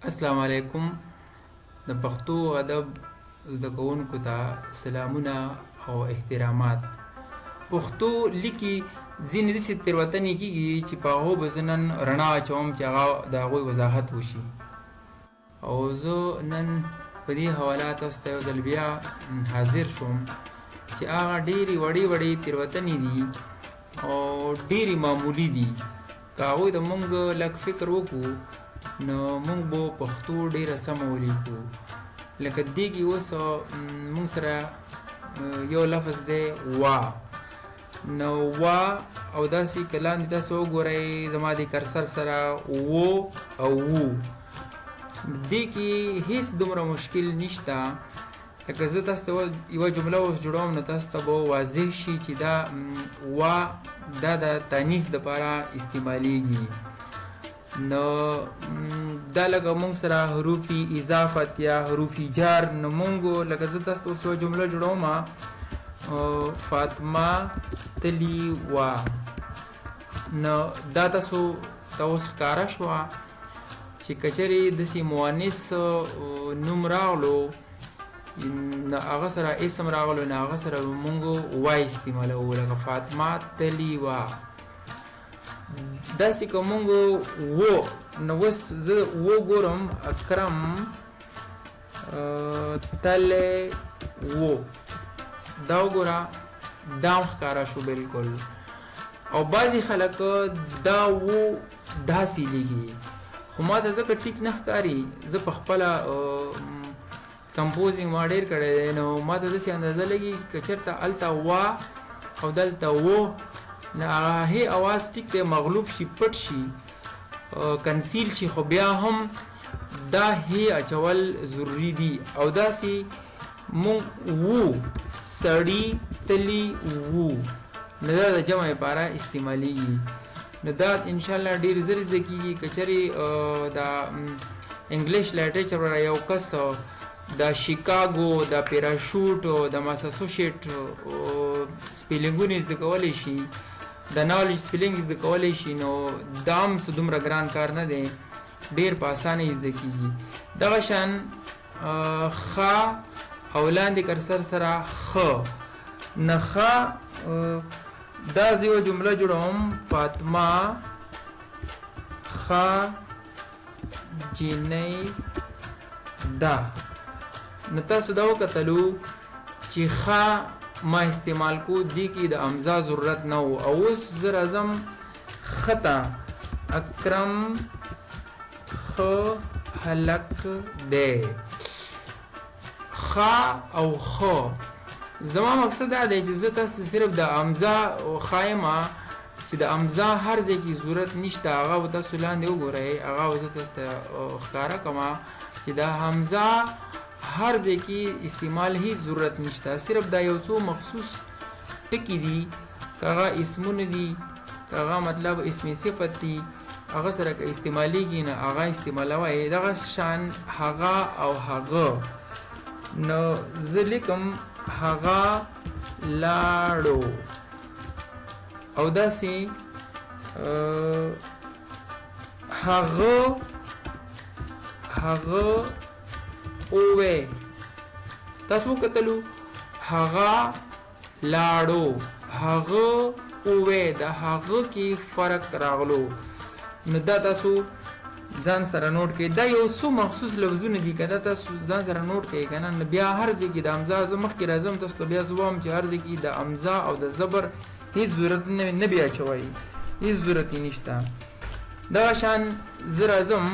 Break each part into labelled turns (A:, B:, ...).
A: السلام علیکم. د پښتو ادب زده کوونکو ته سلامونه او احترامات. پښتو لیکي ځینې داسې تېروتنې کېږي چې په هغو به زه نن رڼا اچوم چې هغه د هغوی وضاحت وشي. او زه نن په دې حواله تاسو ته یو ځل بیا حاضر شوم چې هغه ډېرې وړې تېروتنې دي او ډېرې معمولي دي. که هغوی د موږ لږ فکر وکړو نو موږ به پښتو ډېره سمه ولیکو. لکه دې کې اوس موږ سره یو لفظ دی وا. نو وا او داسې که لاندې تاسو وګورئ زما د کرسر سره و او وو، دې کې هیڅ دومره مشکل نشته. لکه زه تاسو ته یوه جمله اوس جوړوم نو تاسو ته به واضح شي چې دا وا دا د تانیث دپاره استعمالیږي. نو دا لکه مونږ سره حروف اضافت یا حروف جار، نو مونږ لکه زه تاسو ته اوس یوه جمله جوړوم فاطمه تلي وا. نو دا تاسو ته اوس ښکاره شوه چې که چېرې داسې مؤنث نوم راغلو نو هغه سره اسم راغلو نو هغه سره به مونږ وا استعمالوو، لکه فاطمه تلي وا. داسې که مونږ و نو اوس زه و ګورم اکرم تلی و، دا وګوره دا هم ښکاره شو بلکل. او بعضې خلک دا و داسې لیکي خو ما ته ځکه ټیک نه ښکاري، زه په خپله کمپوزینګ ما ډېر کړی دی نو ما ته داسې اندازه لګي که چېرته هلته وا او دلته و نو هغه هی اواز ټیک دی مغلوب شي پټ شي کنسیل شي، خو بیا هم دا هی اچول ضروري دي. او داسې مونږ وو سړي تلي وو نو دا د جمع لپاره استعمالیږي. نو دا انشاءالله ډېر زر زده کېږي. که چېرې د انګلیش لټریچر یو کس د شیکاګو د پیراشوټ د ماساچوسیټ سپیلنګونه زده کولی شي، د نالج سپیلنګ زده کولی شي، نو دا هم څه دومره ګران کار نه دی، ډېر په اسانه زده کېږي. دغه شان خ او لاندې کرسر سره خ. نه خ دا زه یوه جمله جوړوم فاطمه خ جینۍ ده. نو تاسو دا وکتلو چې خ ما استعمال کو دی کې د امزا ضرورت نه و. او اوس زه راځم خطا اکرم خ هلک دی. خ او خ زما مقصد دا دی چې زه تاسو صرف د امزا خایمه چې د امزا هر ځای کې ضرورت نشته، هغه به تاسو لاندې وګورئ، هغه به زه تاسو ته ښکاره کومه چې د حمزه هر ځای کې استعمال هیڅ ضرورت نشته، صرف دا یو څو مخصوص ټکي دي، که هغه اسمونه دي که هغه مطلب اسم صفت دي هغه سره که استعمالیږي نه هغه استعمالوئ. دغه شان هغه او هغه. نو زه لیکم هغه لاړو او داسې هغه اووې. تاسو وکتلو هغه لاړو هغه اووې، د هغه کې فرق راغلو. نو دا تاسو ځان سره نوٹ کړئ. دا یو څو مخصوص لفظونه دي، که دا تاسو ځان سره نوٹ کړئ که نه نو بیا هر ځای کې د امزا زه مخکې راځم تاسو ته بیا زه وایم چې هر ځای کې د امزا او د زبر هیڅ ضرورت نه بیا اچوئ، هیڅ ضرورت یې نشته. دغه شان زه راځم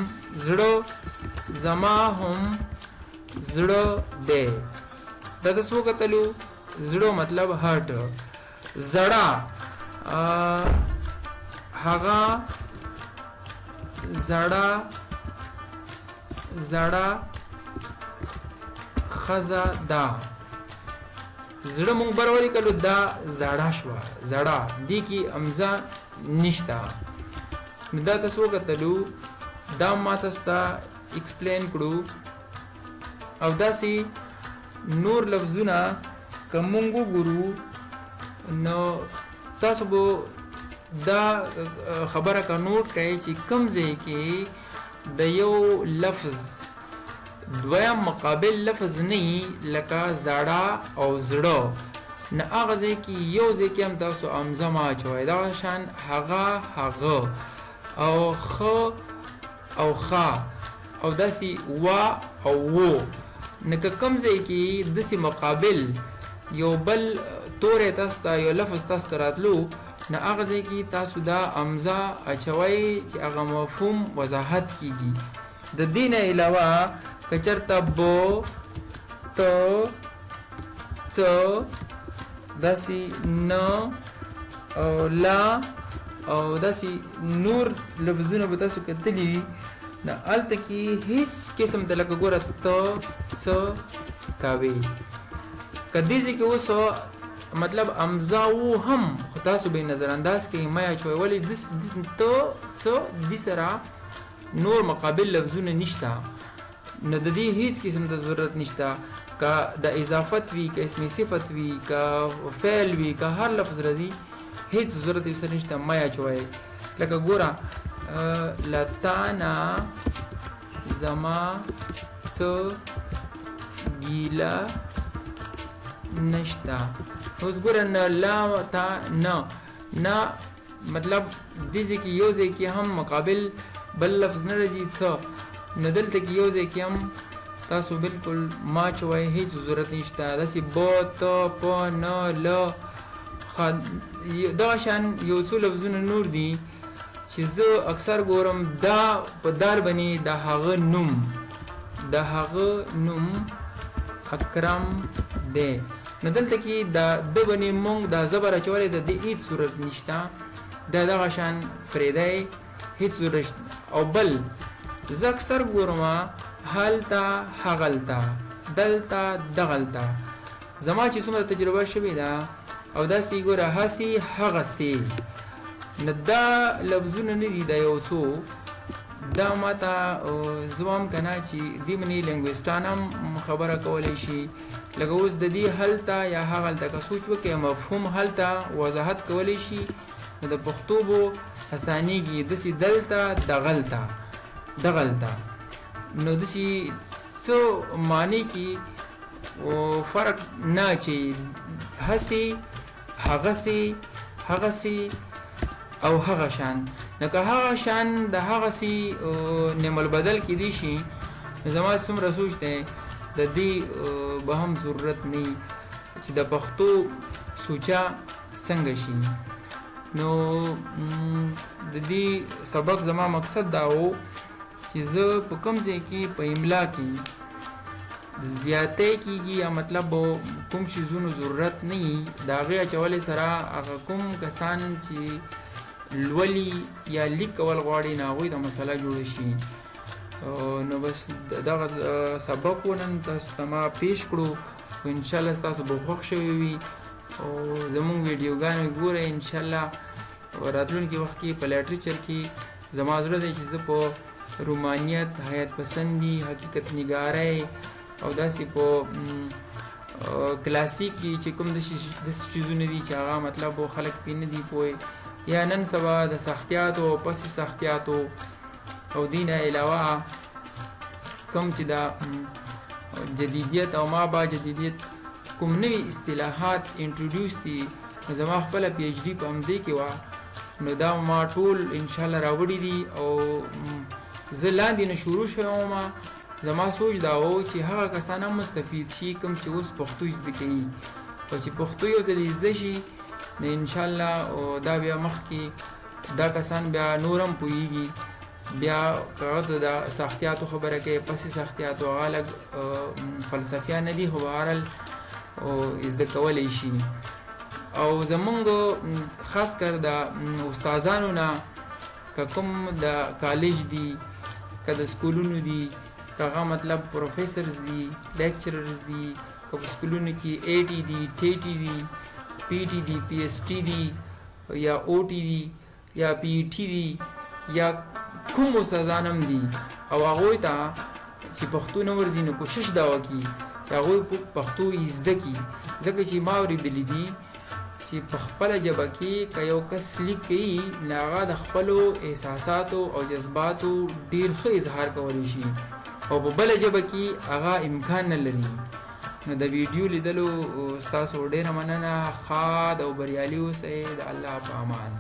A: زړه زما هم زړه دی. دا تاسو وکتلو زړه مطلب هارټ. زړه هغه زړه زړه ښځه ده. زړه مونږ بر ولیکلو دا زړه شوه، زړه دې کې امزه نشته. نو دا تاسو وکتلو دا ما تاسو ته ایکسپلین کړو. او داسې نور لفظونه که مونږ وګورو نو تاسو به دا خبره که نوٹ کړئ چې کوم ځای کې د یو لفظ دویم مقابل لفظ نه لکه زړه او زړه نه هغه ځای کې یو ځای کې هم تاسو امزه ما اچوئ دغه شان هغه هغه او خ او خا او داسې وا او وو نه که کوم ځای کې داسې مقابل یو بل تورې تاسو ته یو لفظ تاسو ته راتلو نه هغه ځای کې تاسو دا امزه اچوئ چې هغه مفهوم وضاحت کیږي د دې نه علاوه که چېرته بو تو څه داسې نه او لا او داسې نور لفظونه به تاسو کتلي وي نه هلته کې هېڅ قسم ته لکه ګوره ته څه کوې که دې ځای کې اوس مطلب امزه و هم خو تاسو به نظر انداز کوئ مه اچوئ ولې ته څه دې سره نور مقابل لفظونه نشته نو د دې هیڅ قسم ته ضرورت نشته که د اضافت وي که اسم صفت وي که فعل وي که هر لفظ راځي هیڅ ضرورت یې سره نشته مه اچوئ لکه ګوره لتانا زما څه ګیله نشته اوس ګوره نه لا تا نه مطلب دې ځای کې یو ځای کې هم مقابل بل لفظ نه راځي څه نه دلته کې یو ځای کې هم تاسو بالکل ما چوئ هیڅ ضرورت نشته داسې ب ت پ ن ل دغه شان یو څو لفظونه نور دي چې زه اکثر ګورم دا په دال باندې د هغه نوم اکرم دی نو دلته کې د باندې مونږ دا زبر اچولی د دې هیڅ صورت نشته دا دغه شان پرېږدی هیڅ صورت او بل زه اکثر ګورم هلته هغلته دلته دغلته زما چې څومره تجربه شوې ده او داسې ګوره هسې هغسې نه دا لفظونه نه دي دا یو څو دا ماته زه وایم که نه چې دې باندې لینګویسټان هم خبره کولی شي لکه اوس د دې هلته یا هغلته که سوچ وکړئ مفهوم هلته وضاحت کولی شي نو د پښتو به اسانېږي داسې دلته دغلته نو داسې څه معنی کې فرق نه چې هسې هغسې او هغه شان نو که هغه شان د هغسې نعم البدل کېدی شي نو زما څومره سوچ دی د دې به هم ضرورت نه چې د پښتو سوچه څنګه شي نو د دې سبق زما مقصد دا و چې زه په کوم ځای کې په املا کې زیاتی کېږي یا مطلب کوم شیزونو ضرورت نه وي د هغې اچولې سره هغه کوم کسان چې لولي یا لیک کول غواړي نو هغوی ته مسله جوړه شي نو بس دغه سبق و نن تاسو ته ما پیش کړو خو انشاءالله ستاسو به خوښ شوی وي او زموږ ویډیوګانې ګورئ انشاءالله راتلونکي وخت کې په لیټریچر کې زما زړه دی چې زه په رومانیت حیات پسندي حقیقت نګارۍ او داسې په کلاسیک کې چې کوم داسې چیزونه دي چې هغه مطلب خلک پې نه دي پوه یا نن سبا د سختیاتو او پسې سختیاتو او دې نه علاوه کوم چې دا جدیدیت او ما با جدیدیت کوم نوي اصطلاحات انټروډیوس دي زما خپله پی ایچ ډي په همدې کې وه نو دا ما ټول انشاءالله راوړي دي او زه لاندې نه شروع شوی وم زما سوچ دا و چې هغه کسان هم مستفید شي کوم چې اوس پښتو زده کوي او چې پښتو یو ځل زده شي نو انشاءالله دا بیا مخکې دا کسان بیا نور هم پوهیږي بیا که ته د سختیاتو خبره کوي پسې سختیاتو هغه لږ فلسفیان نه دي خو بهرحال زده کولی شي او زمونږ خاص کر د استادانو نه که کوم د کالج دي که د سکولونو دي که هغه مطلب پروفیسرز دي لیکچررز دي که په سکولونو کې اے ټي دي ټي ټي دي پی ټي دي پی ایس ټي دي یا او ټي دي یا پی ای ټي دي یا کوم استادان هم دي او هغوی ته چې پښتو نه ورځي نو کوشش دا وکړي چې هغوی پښتو زده کړي ځکه چې ما اورېدلي دي چې په خپله ژبه کې که یو کس لیک کوي نو هغه د خپلو احساساتو او جذباتو ډېر ښه اظهار کولی شي او په بله ژبه کې هغه امکان نه لري. نو د ویډیو لیدلو ستاسو ډېره مننه. ښاد او بریالي اوسئ. د الله په امان.